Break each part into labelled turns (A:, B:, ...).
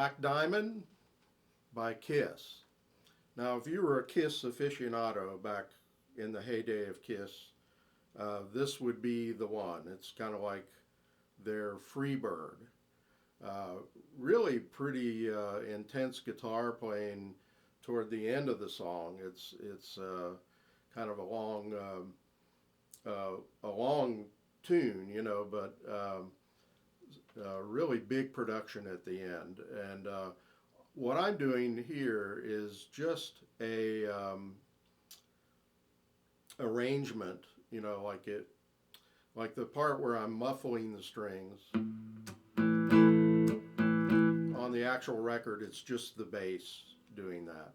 A: Black Diamond by Kiss. Now, if you were a Kiss aficionado back in the heyday of Kiss, this would be the one. It's kind of like their Freebird. Really pretty intense guitar playing toward the end of the song. It's kind of a long tune, you know, but really big production at the end. And what I'm doing here is just a arrangement, you know, like the part where I'm muffling the strings. On the actual record, it's just the bass doing that.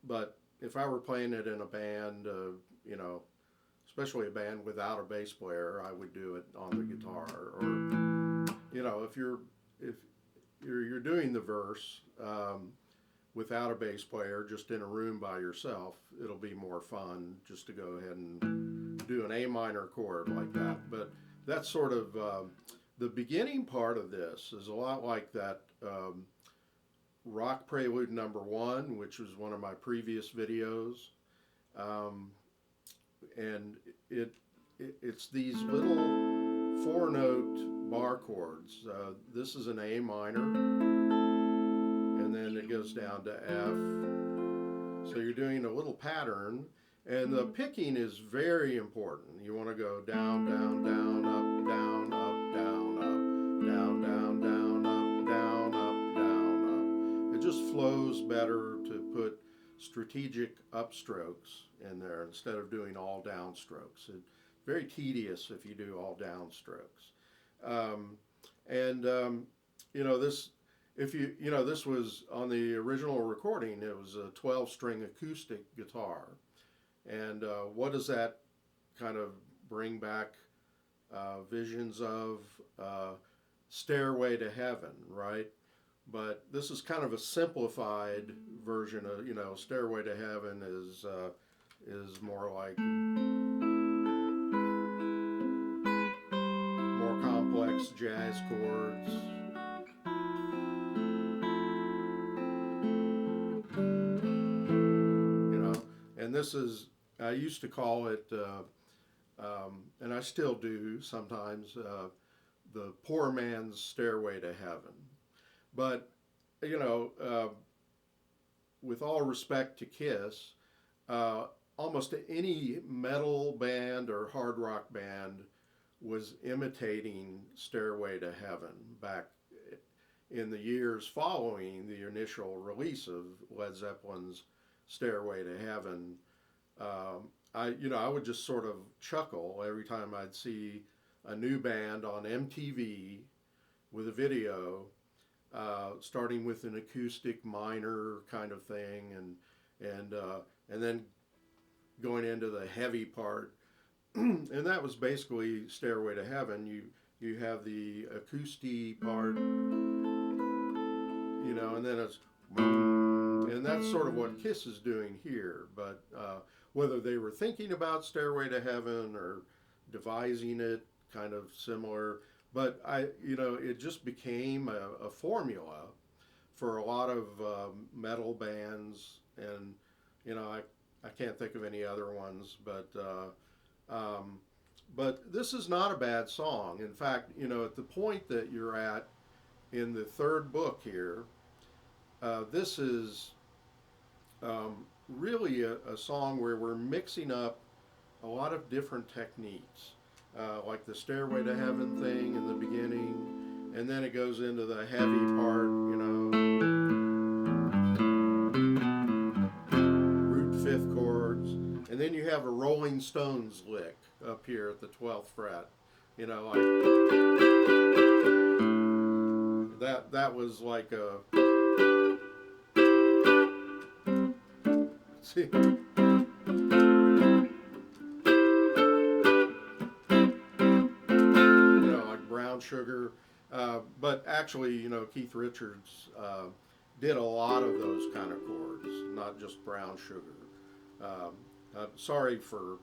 A: But if I were playing it in a band, you know, especially a band without a bass player, I would do it on the guitar. Or, you know, if you're doing the verse without a bass player, just in a room by yourself, it'll be more fun just to go ahead and do an A minor chord like that. But that's sort of the beginning part of this is a lot like that Rock Prelude number 1, which was one of my previous videos. And it's these little 4-note bar chords. This is an A minor, and then it goes down to F. So you're doing a little pattern, and the picking is very important. You want to go down, down, down, up, down, up, down, up, down, down, down, up, down, up, down, up. It just flows better to put strategic upstrokes in there instead of doing all downstrokes. It's very tedious if you do all downstrokes. You know, this, if you know, this was on the original recording, it was a 12-string acoustic guitar. And what does that kind of bring back visions of Stairway to Heaven, right? But this is kind of a simplified version of, you know, Stairway to Heaven is more like more complex jazz chords. You know, and this is, I used to call it, and I still do sometimes, the poor man's Stairway to Heaven. But, you know, with all respect to Kiss, almost any metal band or hard rock band was imitating Stairway to Heaven back in the years following the initial release of Led Zeppelin's Stairway to Heaven. I would just sort of chuckle every time I'd see a new band on MTV with a video starting with an acoustic minor kind of thing, and then going into the heavy part, and that was basically Stairway to Heaven. You have the acoustic part, you know, and then it's, and that's sort of what Kiss is doing here. But whether they were thinking about Stairway to Heaven or devising it kind of similar, but you know, it just became a formula for a lot of metal bands, and you know, I can't think of any other ones, but this is not a bad song. In fact, you know, at the point that you're at in the third book here, this is really a song where we're mixing up a lot of different techniques. Like the Stairway to Heaven thing in the beginning, and then it goes into the heavy part, you know, root fifth chords, and then you have a Rolling Stones lick up here at the 12th fret, you know, like that was like a, see, Sugar, but actually, you know, Keith Richards did a lot of those kind of chords, not just Brown Sugar. I'm sorry for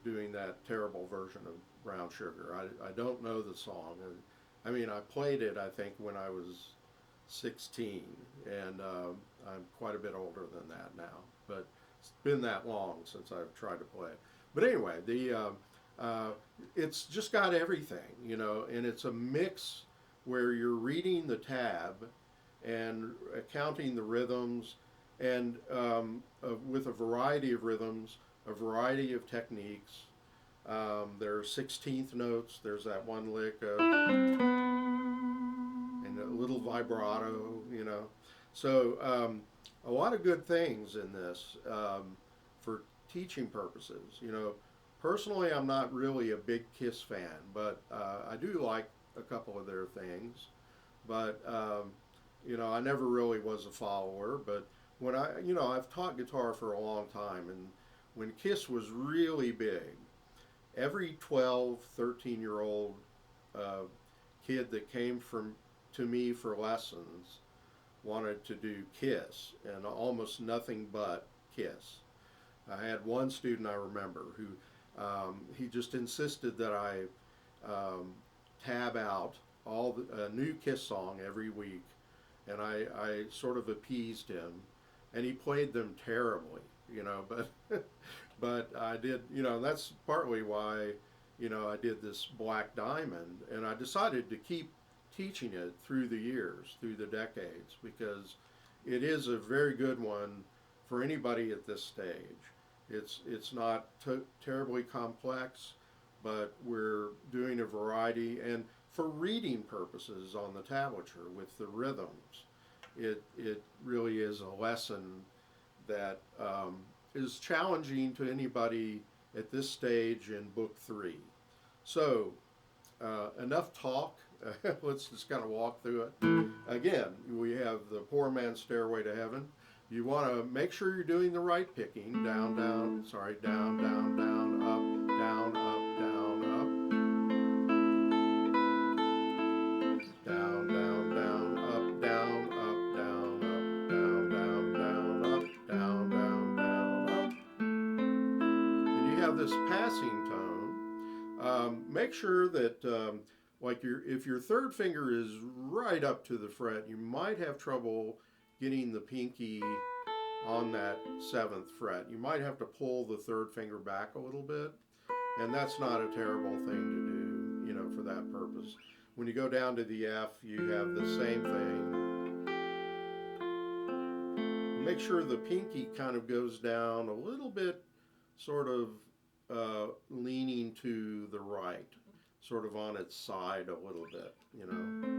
A: doing that terrible version of Brown Sugar. I don't know the song, I mean, I played it, I think, when I was 16, and I'm quite a bit older than that now. But it's been that long since I've tried to play it. But anyway, uh, it's just got everything, you know, and it's a mix where you're reading the tab and counting the rhythms, and with a variety of rhythms, a variety of techniques. There are 16th notes. There's that one lick of, and a little vibrato, you know. So a lot of good things in this for teaching purposes. You know, personally, I'm not really a big Kiss fan, but I do like a couple of their things. But you know, I never really was a follower. But when you know, I've taught guitar for a long time, and when Kiss was really big, every 12, 13-year-old uh, kid that came from to me for lessons wanted to do Kiss, and almost nothing but Kiss. I had one student I remember who he just insisted that I tab out a new Kiss song every week, and I sort of appeased him, and he played them terribly, you know, but but I did, you know, that's partly why, you know, I did this Black Diamond, and I decided to keep teaching it through the years, through the decades, because it is a very good one for anybody at this stage. It's not terribly complex, but we're doing a variety, and for reading purposes on the tablature with the rhythms, it really is a lesson that is challenging to anybody at this stage in book 3. So enough talk. Let's just kind of walk through it. Again, we have the Poor Man's Stairway to Heaven. You want to make sure you're doing the right picking. Down, down, sorry, down, down, down, up, down, up, down, up. Down, down, down, up, down, up, down, up, down, down, down, up, down, down, down, up. And you have this passing tone. Make sure that like if your third finger is right up to the fret, you might have trouble getting the pinky on that 7th fret. You might have to pull the third finger back a little bit, and that's not a terrible thing to do, you know, for that purpose. When you go down to the F, you have the same thing. Make sure the pinky kind of goes down a little bit, sort of leaning to the right, sort of on its side a little bit, you know.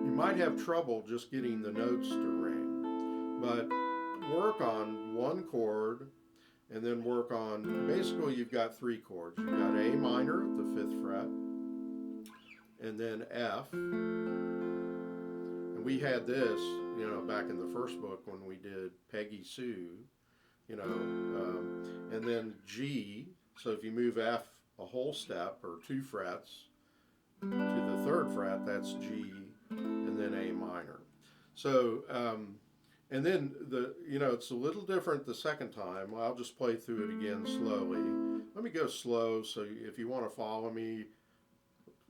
A: You might have trouble just getting the notes to ring, but work on one chord and then work on, basically you've got 3 chords. You've got A minor at the 5th fret, and then F. And we had this, you know, back in the first book when we did Peggy Sue, you know, and then G. So if you move F a whole step or 2 frets to the 3rd fret, that's G, and then A minor. So, and then you know, it's a little different the second time. I'll just play through it again slowly. Let me go slow, so if you want to follow me,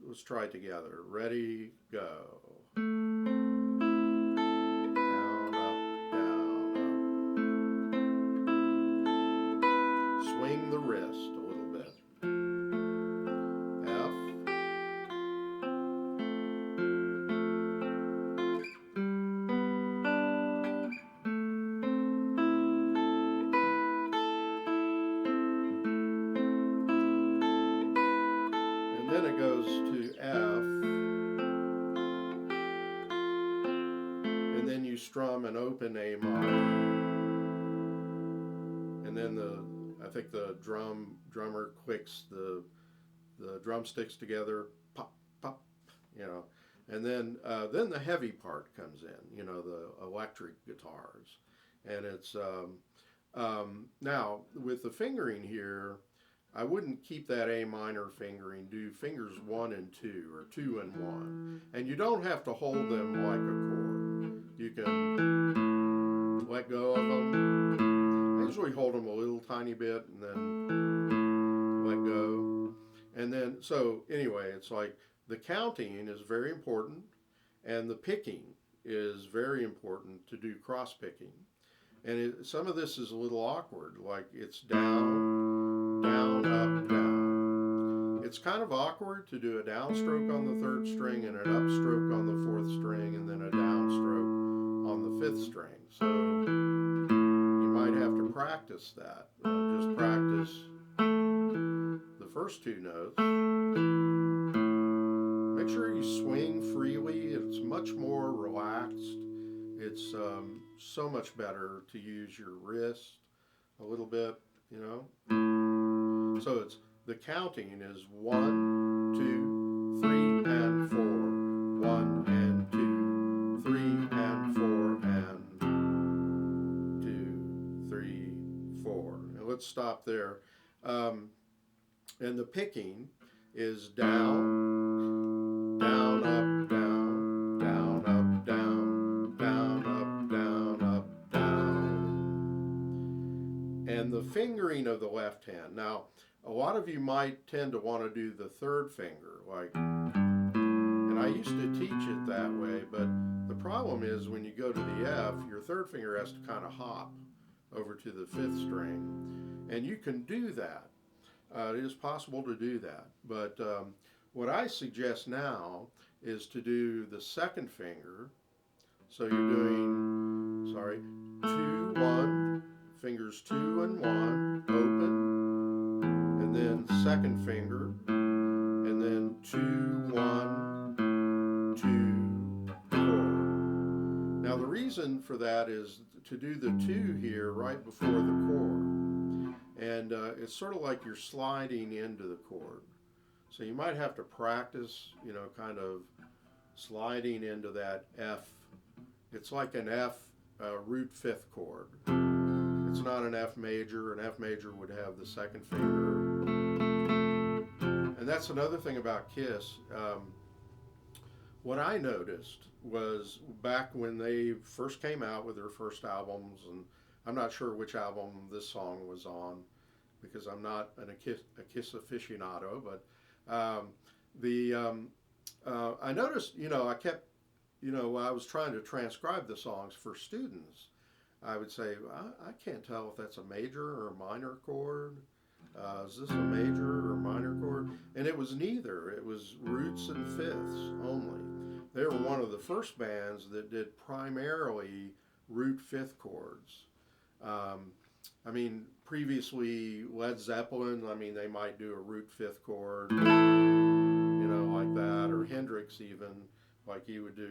A: let's try it together. Ready, go. Down, up, down, up. Swing the wrist a little bit. Then it goes to F, and then you strum an open A minor, and then I think the drummer clicks the drumsticks together, pop, pop, you know, and then the heavy part comes in, you know, the electric guitars, and it's now with the fingering here. I wouldn't keep that A minor fingering. Do fingers 1 and 2 or 2 and 1. And you don't have to hold them like a chord. You can let go of them. I usually hold them a little tiny bit and then let go. And then, so anyway, it's like the counting is very important, and the picking is very important to do cross picking. And some of this is a little awkward, like it's down, down, up, down. It's kind of awkward to do a downstroke on the third string and an upstroke on the fourth string and then a downstroke on the fifth string. So you might have to practice that. Just practice the first two notes. Make sure you swing freely. It's much more relaxed. It's so much better to use your wrist a little bit, you know. So it's the counting is 1, 2, 3, and 4. 1 and 2, 3 and 4, and 2, 3, 4. And let's stop there. And the picking is down, down, up, down, down, up, down, down, up, down, up, down. And the fingering of the left hand. Now, a lot of you might tend to want to do the third finger, like, and I used to teach it that way, but the problem is when you go to the F, your third finger has to kind of hop over to the fifth string, and you can do that. It is possible to do that, but what I suggest now is to do the second finger. So you're doing, 2, 1, fingers 2 and 1, open, and then second finger, and then 2, 1, 2, 4. Now the reason for that is to do the 2 here right before the chord. And it's sort of like you're sliding into the chord. So you might have to practice, you know, kind of sliding into that F. It's like an F root fifth chord. It's not an F major. An F major would have the second finger. And that's another thing about Kiss. What I noticed was back when they first came out with their first albums, and I'm not sure which album this song was on because I'm not a Kiss aficionado, but I noticed, you know, I kept, you know, while I was trying to transcribe the songs for students, I would say, I can't tell if that's a major or a minor chord. Is this a major or minor chord? And it was neither. It was roots and fifths only. They were one of the first bands that did primarily root fifth chords. I mean, previously Led Zeppelin, I mean, they might do a root fifth chord, you know, like that, or Hendrix even, like he would do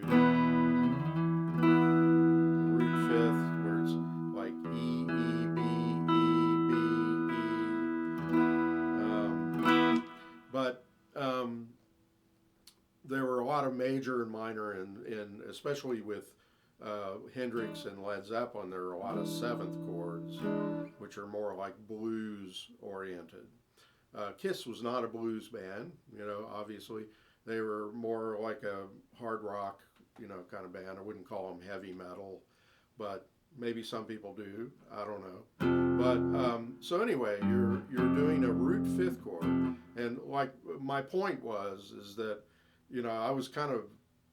A: root fifth, where it's like E, E, B, E, B, E. But there were a lot of major and minor, and especially with Hendrix and Led Zeppelin, there are a lot of seventh chords, which are more like blues oriented. Kiss was not a blues band, you know, obviously. They were more like a hard rock, you know, kind of band. I wouldn't call them heavy metal, but maybe some people do. I don't know. But so anyway, you're doing a root fifth chord, and like my point is that, you know, I was kind of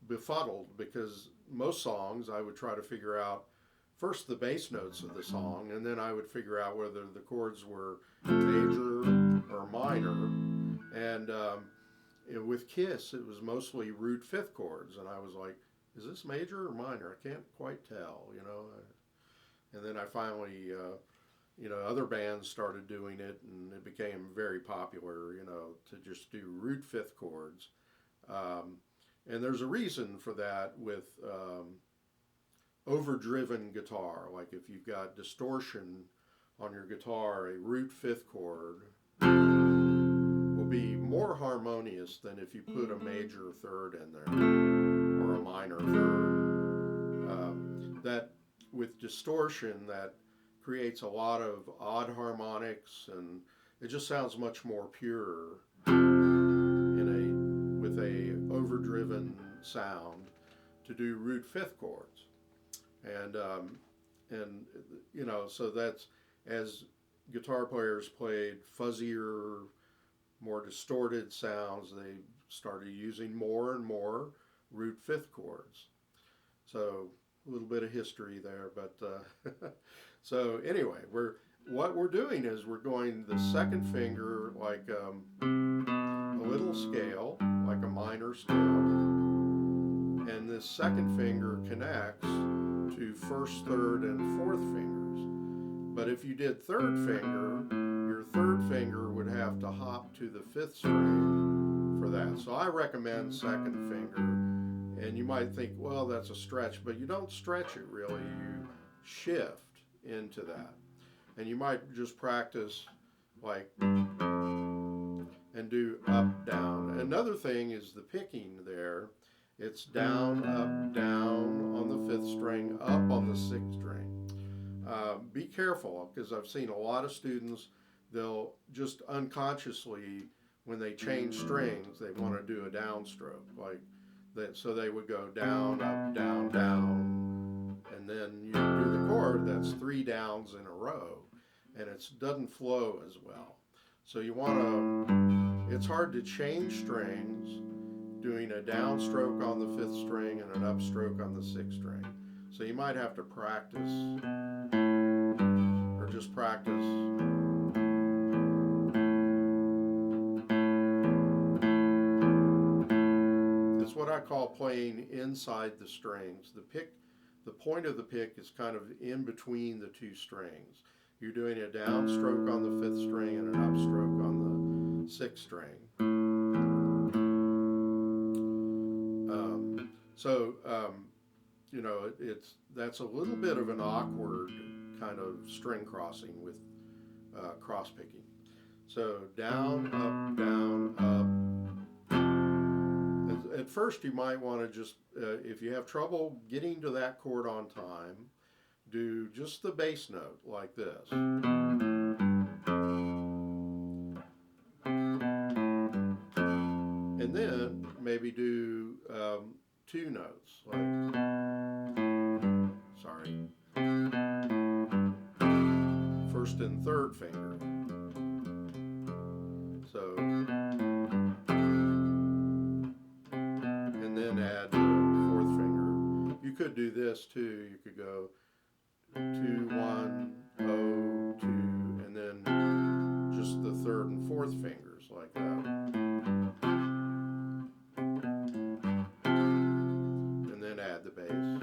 A: befuddled because most songs I would try to figure out first the bass notes of the song, and then I would figure out whether the chords were major or minor. And with Kiss, it was mostly root fifth chords, and I was like, is this major or minor? I can't quite tell, you know. And then I finally, you know, other bands started doing it, and it became very popular, you know, to just do root fifth chords. And there's a reason for that with overdriven guitar. Like if you've got distortion on your guitar, a root fifth chord will be more harmonious than if you put a major third in there or a minor third. That with distortion, that creates a lot of odd harmonics, and it just sounds much more pure with a overdriven sound to do root fifth chords. And you know, so that's, as guitar players played fuzzier, more distorted sounds, they started using more and more root fifth chords. So a little bit of history there, but so anyway, what we're doing is we're going the second finger like a little scale, like a minor scale, and this second finger connects to first, third, and fourth fingers. But if you did third finger, your third finger would have to hop to the fifth string for that. So I recommend second finger, and you might think, well, that's a stretch, but you don't stretch it really, you shift into that. And you might just practice like and do up, down. Another thing is the picking there. It's down, up, down on the fifth string, up on the sixth string. Be careful, because I've seen a lot of students, they'll just unconsciously, when they change strings, they want to do a downstroke, like that. So they would go down, up, down, down, and then you do the chord that's 3 downs in a row, and it doesn't flow as well. So you want to, it's hard to change strings doing a downstroke on the fifth string and an upstroke on the sixth string. So you might have to practice, or just practice. It's what I call playing inside the strings. The point of the pick is kind of in between the two strings. You're doing a downstroke on the fifth string and an upstroke on the sixth string. You know, that's a little bit of an awkward kind of string crossing with cross picking. So down, up, down, up. At first you might want to just, if you have trouble getting to that chord on time, do just the bass note like this. And then maybe do 2 notes, like, sorry, first and third finger. So, and then add the fourth finger. You could do this too. You could go 2, 1, 0, 2, and then just the third and fourth fingers like that. And then add the bass.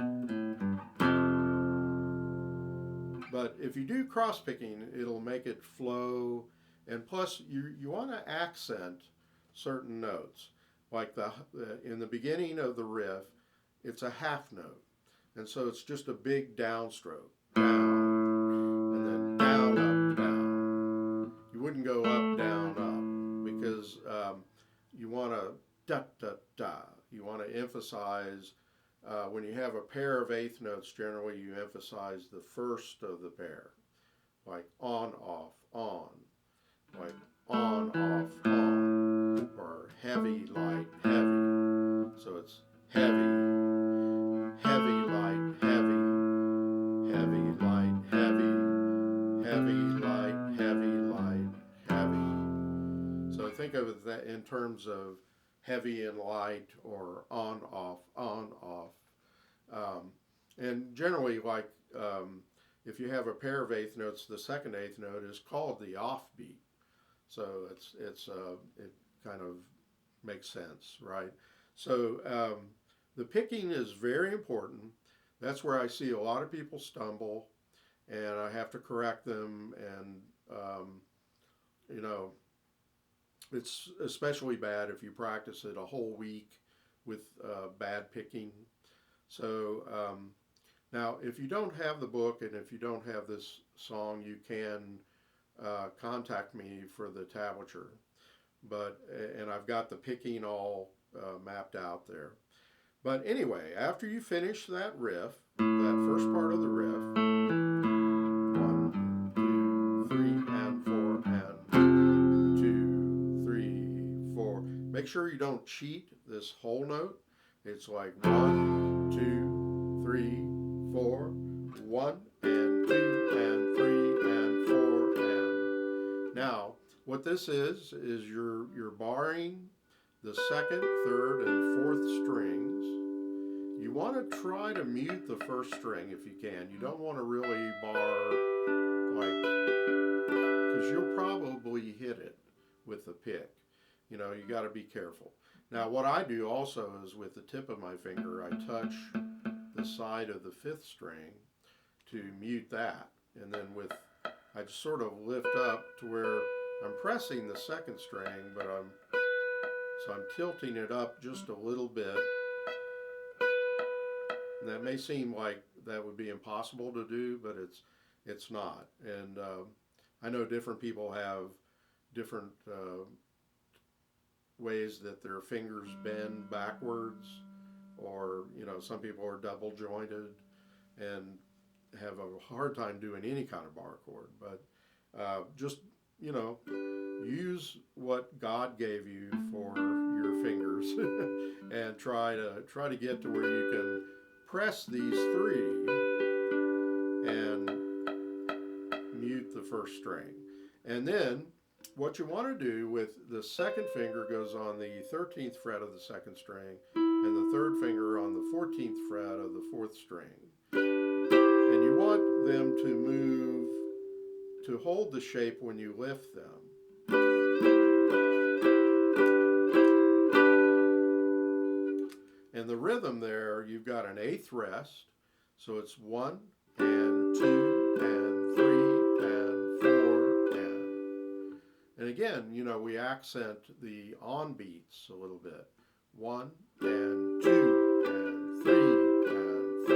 A: But if you do cross picking, it'll make it flow, and plus you want to accent certain notes. Like in the beginning of the riff, it's a half note, and so it's just a big downstroke. Down, and then down, up, down. You wouldn't go up, down, up, because you want to da, da, da. You want to emphasize, when you have a pair of eighth notes, generally you emphasize the first of the pair, like on, off, on, like on, off, on, or heavy, light, heavy. So it's heavy, heavy, light, heavy, heavy, light, heavy, heavy, light, heavy, light, heavy. So think of that in terms of heavy and light, or on, off, on, off. And generally, like, if you have a pair of eighth notes, the second eighth note is called the offbeat. So it kind of makes sense, right? So the picking is very important. That's where I see a lot of people stumble, and I have to correct them. And you know, it's especially bad if you practice it a whole week with bad picking. So now, if you don't have the book and if you don't have this song, you can contact me for the tablature. And I've got the picking all mapped out there. But anyway, after you finish that riff, that first part of the riff, 1, 2, 3, and 4, and 2, 3, 4. Make sure you don't cheat this whole note. It's like 1, 2, 3, 4, 1, and 2, and 3, and 4, and. Now, what this is you're barring the second, third, and fourth strings. You want to try to mute the first string if you can. You don't want to really bar like, because you'll probably hit it with the pick. You got to be careful. Now, what I do also is with the tip of my finger, I touch the side of the fifth string to mute that, and then I just sort of lift up to where I'm pressing the second string, but I'm tilting it up just a little bit. And that may seem like that would be impossible to do, but it's not. And I know different people have different ways that their fingers bend backwards, or some people are double jointed and have a hard time doing any kind of bar chord. But just use what God gave you for your fingers and try to get to where you can press these three and mute the first string. And then what you want to do with the second finger goes on the 13th fret of the second string, and the third finger on the 14th fret of the fourth string. And you want them to move, to hold the shape when you lift them. And the rhythm there, you've got an eighth rest, so it's 1 and 2 and 3 and 4 and again, we accent the on beats a little bit. 1 and 2 and 3 and 4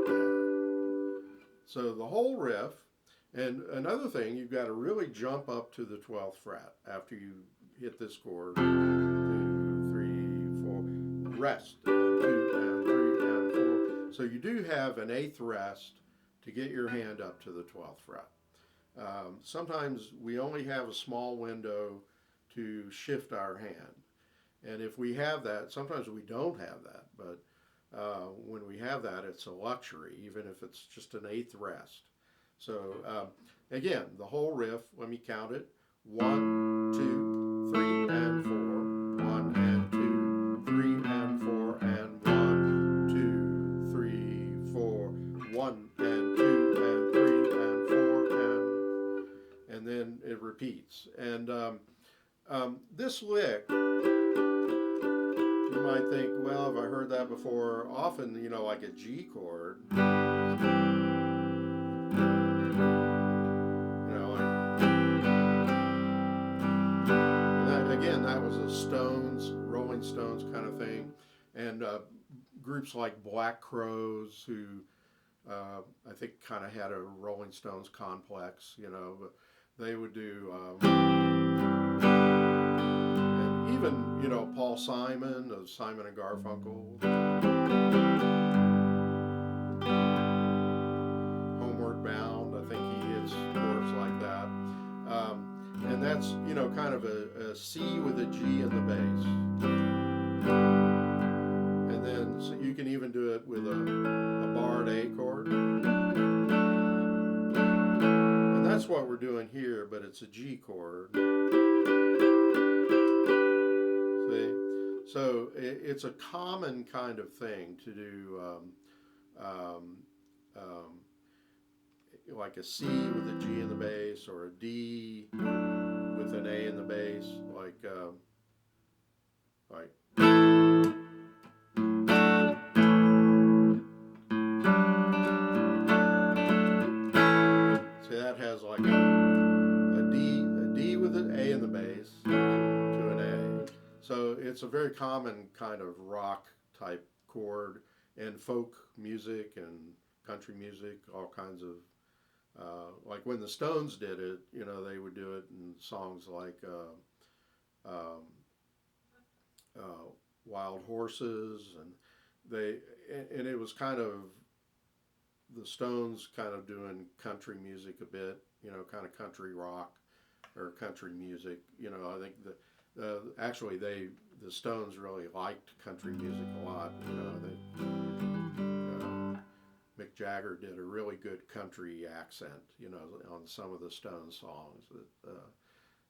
A: and. So the whole riff. And another thing, you've got to really jump up to the 12th fret after you hit this chord. 2, 3, 4, rest, and 2 and 3 and 4. So you do have an eighth rest to get your hand up to the 12th fret. Sometimes we only have a small window to shift our hand. And if we have that, sometimes we don't have that, but when we have that, it's a luxury, even if it's just an eighth rest. So again, the whole riff, let me count it. 1, 2, 3, and 4. 1 and 2, 3 and 4, and 1, 2, 3, 4. 1 and 2 and 3 and 4 and then it repeats. And this lick, you might think, well, have I heard that before? Often, like a G chord. Again, that was a Stones, Rolling Stones kind of thing, and groups like Black Crowes, who I think kind of had a Rolling Stones complex, but they would do, and even Paul Simon of Simon and Garfunkel, Homeward Bound. I think he hits chords like that. And that's, kind of a C with a G in the bass. And then so you can even do it with a barred A chord. And that's what we're doing here, but it's a G chord. See? So it's a common kind of thing to do, like a C with a G in the bass, or a D with an A in the bass, like see, that has like a D with an A in the bass to an A. So it's a very common kind of rock type chord, and folk music and country music, all kinds of. Like when the Stones did it, they would do it in songs like Wild Horses, and it was kind of the Stones kind of doing country music a bit, kind of country rock or country music. I think actually the Stones really liked country music a lot. Mick Jagger did a really good country accent, on some of the Stones songs.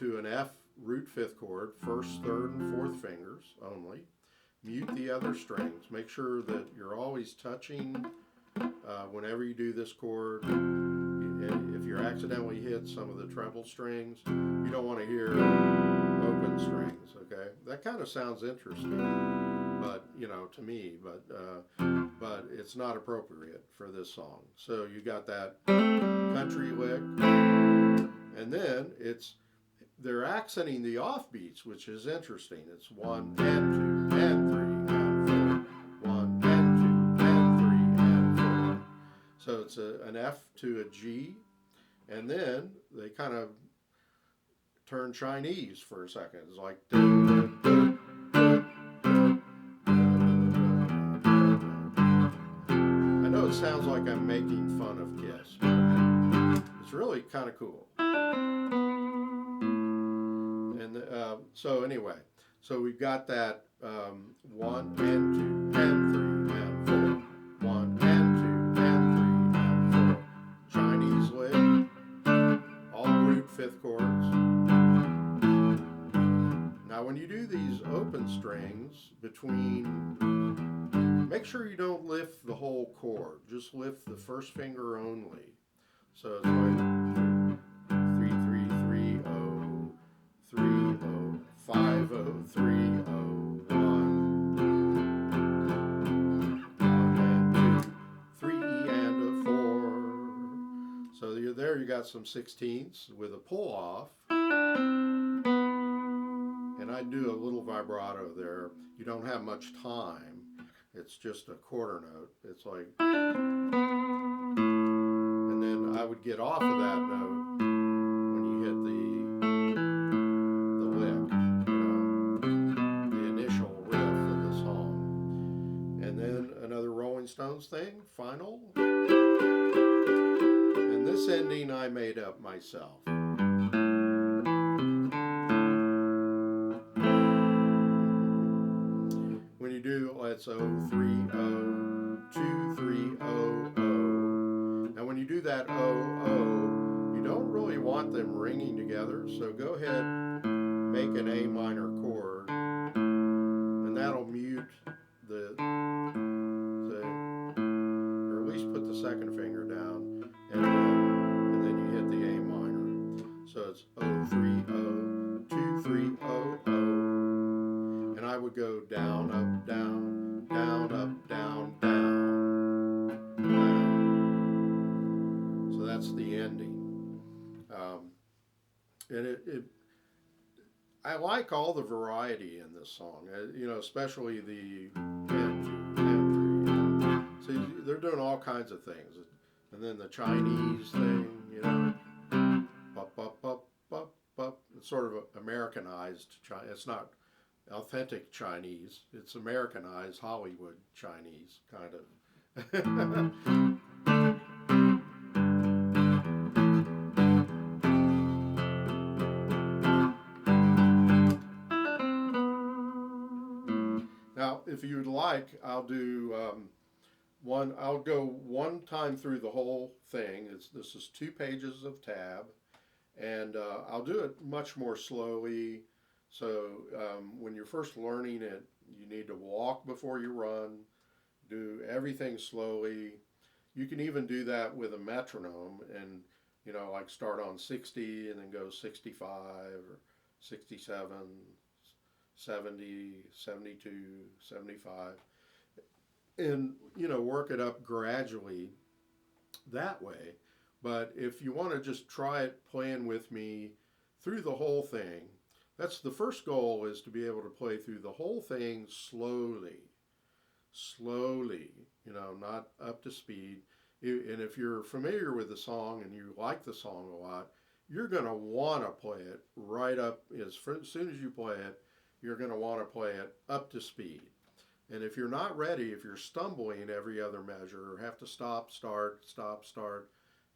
A: to an F root fifth chord, first, third, and fourth fingers only. Mute the other strings. Make sure that you're always touching whenever you do this chord. If you're accidentally hit some of the treble strings, you don't want to hear open strings, okay? That kind of sounds interesting, but, you know, to me, but it's not appropriate for this song. So you got that country lick, and then they're accenting the offbeats, which is interesting. It's 1 and 2 and 3 and 4. 1 and 2 and 3 and 4. So it's an F to a G, and then they kind of turn Chinese for a second. It's like I know it sounds like I'm making fun of Kiss, but it's really kind of cool. And so anyway, so we've got that 1 and 2 and 3 and 4. 1 and 2 and 3 and 4. Chinese lick, all root fifth chords. Now when you do these open strings make sure you don't lift the whole chord. Just lift the first finger only. So it's like 3 3 3 0 3 0 5 0 3 0 1 and 2 3 and a 4. So there you got some 16ths with a pull off. And I do a little vibrato there. You don't have much time. It's just a quarter note. It's like, and then I would get off of that note when you hit the lick, the initial riff of the song. And then another Rolling Stones thing, final. And this ending I made up myself. When you do, it's 0 3 0 2 3 0 0. Now when you do that 0 0, you don't really want them ringing together, so go ahead, make an A minor chord, and that'll mute or at least put the second finger down, and then you hit the A minor. So it's 0 3 0 2 3 0 0. And I would go down, up, down, down, up, down, down, down. So that's the ending. And I like all the variety in this song, especially the and 2, and 3. So they're doing all kinds of things. And then the Chinese thing, bup, bup, bup, bup, bup. It's sort of Americanized Chinese. It's not authentic Chinese. It's Americanized Hollywood Chinese, kind of. Now, if you'd like, I'll do I'll go one time through the whole thing. This is 2 pages of tab, and I'll do it much more slowly. So when you're first learning it, you need to walk before you run, do everything slowly. You can even do that with a metronome and, like start on 60 and then go 65 or 67, 70, 72, 75, and, work it up gradually that way. But if you want to just try it playing with me through the whole thing, that's the first goal, is to be able to play through the whole thing slowly, not up to speed. And if you're familiar with the song and you like the song a lot, you're going to want to play it right up. As soon as you play it, you're going to want to play it up to speed. And if you're not ready, if you're stumbling every other measure, or have to stop, start,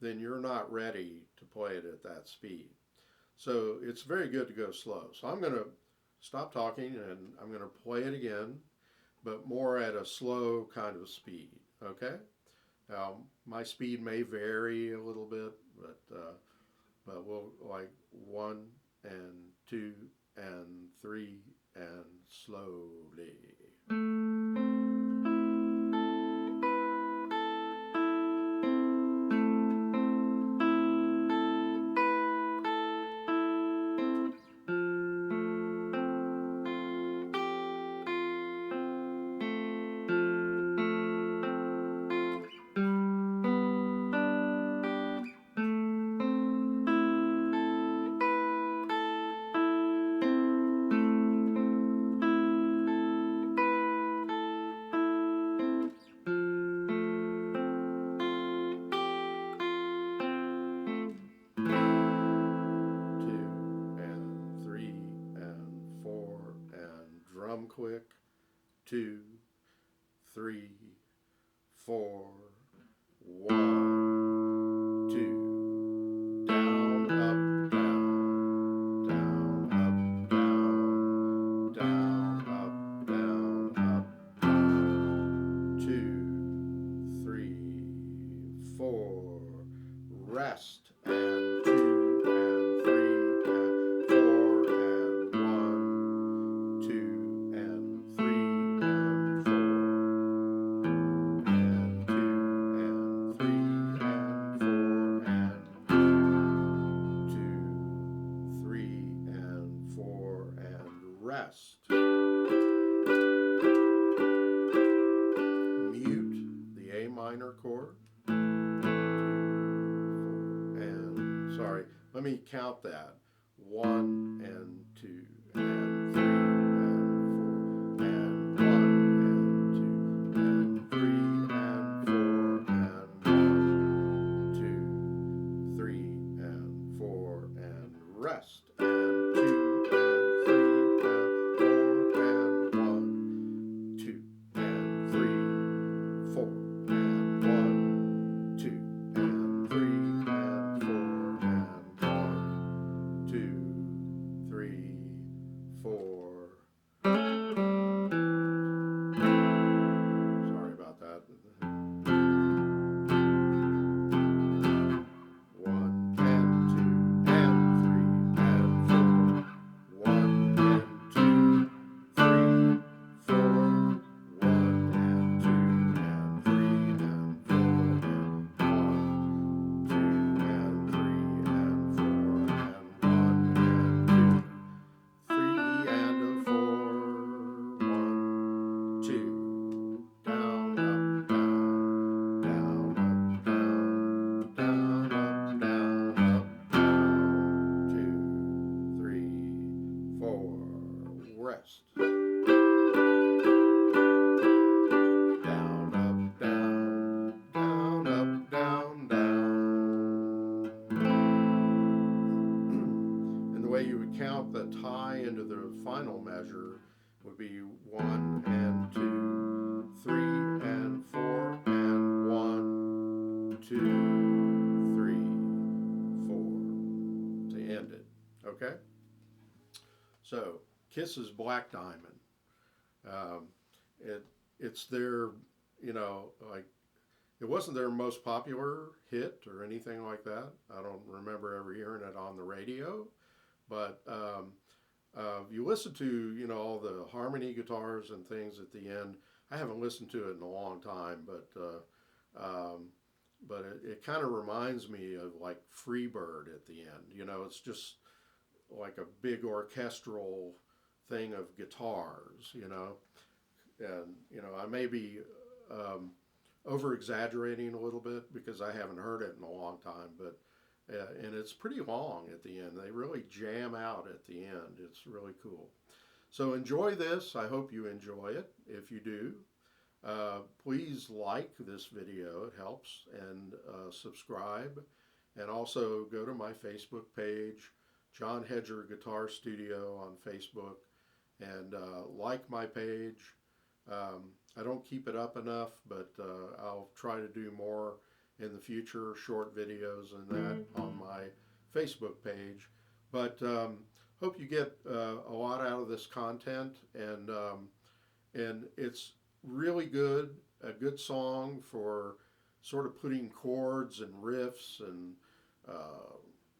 A: then you're not ready to play it at that speed. So it's very good to go slow. So I'm going to stop talking and I'm going to play it again, but more at a slow kind of speed, okay? Now, my speed may vary a little bit, but we'll, like 1 and 2 and 3 and slowly. Quick, 2, 3, 4, 1, 2, down, up, down, down, up, down, down, up, down, up, down, 2, 3, 4, rest, and 2 and 3 and 4 and 1, 2 and 3 and 4 and 2 and 3 and 4 and 2, 3 and 4 and rest. Mute the A minor chord. 2, 4 and sorry, let me count that. 1 and 2 and 3 and 4 and 1 and 2 and 3 and 4 and 1, 2, 3 and 4 and rest. And 2 and 3 and 4 and 1, 2 and 3, 4 and 1, 2 and 3 and 4 and 1, 2, 3, 4. Sorry about that. 1 and 2 and 3 and 4. 1 and 2, 3, 4. 1 and 2 and 3 and 4 and 1, 2 and 3 and 4 and 1 and 2. 3 and a 4, 1, 2, down, up, down, down, up, down, down, up, down, up, down, 2, 3, 4, rest. Down, up, down, down, up, down, down. And the way you would count the tie into the final measure would be 1 and 2, 3 and 4 and 1, 2, 3, 4 to end it. Okay? So, Kiss's Black Diamond. It's their, like, it wasn't their most popular hit or anything like that. I don't remember ever hearing it on the radio. But if you listen to, all the harmony guitars and things at the end, I haven't listened to it in a long time, but it kind of reminds me of like Freebird at the end. It's just like a big orchestral thing of guitars, and I may be over exaggerating a little bit because I haven't heard it in a long time, but and it's pretty long at the end. They really jam out at the end. It's really cool. So enjoy this. I hope you enjoy it. If you do, please like this video. It helps. And subscribe. And also go to my Facebook page, John Hedger Guitar Studio on Facebook, and like my page. I don't keep it up enough, but I'll try to do more in the future, short videos and that on my Facebook page. But hope you get a lot out of this content, and it's really good, a good song for sort of putting chords and riffs and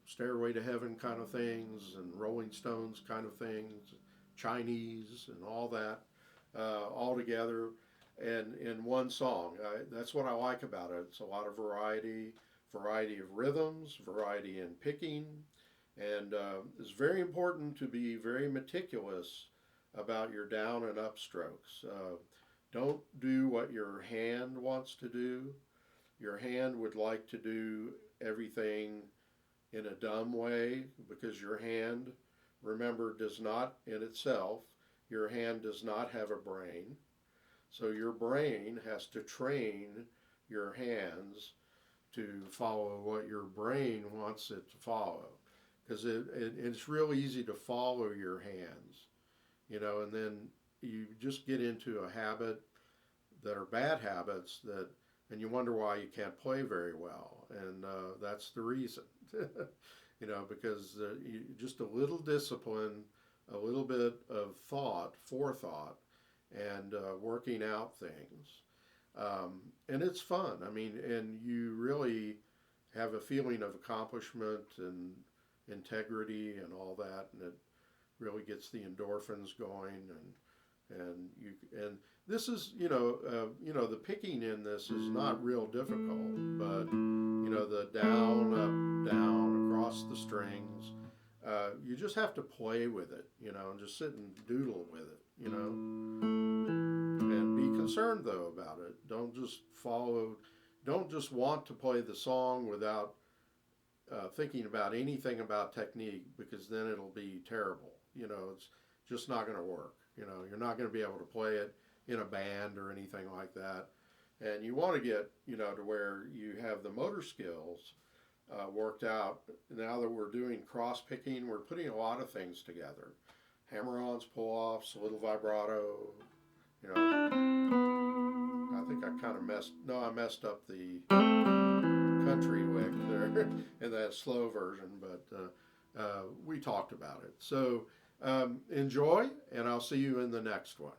A: Stairway to Heaven kind of things and Rolling Stones kind of things, Chinese and all that, all together and in one song. That's what I like about it. It's a lot of variety of rhythms, variety in picking, and it's very important to be very meticulous about your down and up strokes. Don't do what your hand wants to do. Your hand would like to do everything in a dumb way because your hand, remember, does not in itself, your hand does not have a brain. So your brain has to train your hands to follow what your brain wants it to follow. Because it's real easy to follow your hands, and then you just get into a habit that are bad habits and you wonder why you can't play very well. And that's the reason, because just a little discipline, a little bit of forethought, and working out things. And it's fun. I mean, and you really have a feeling of accomplishment and integrity and all that, and it really gets the endorphins going. And this is the picking in this is not real difficult, but the down up down across the strings. You just have to play with it, and just sit and doodle with it. And be concerned though about it. Don't just want to play the song without thinking about anything about technique, because then it'll be terrible. It's just not going to work. You're not going to be able to play it in a band or anything like that. And you want to get, to where you have the motor skills worked out. Now that we're doing cross picking, we're putting a lot of things together. Hammer-ons, pull-offs, a little vibrato. I think I kind of I messed up the country lick there in that slow version, but we talked about it. So enjoy, and I'll see you in the next one.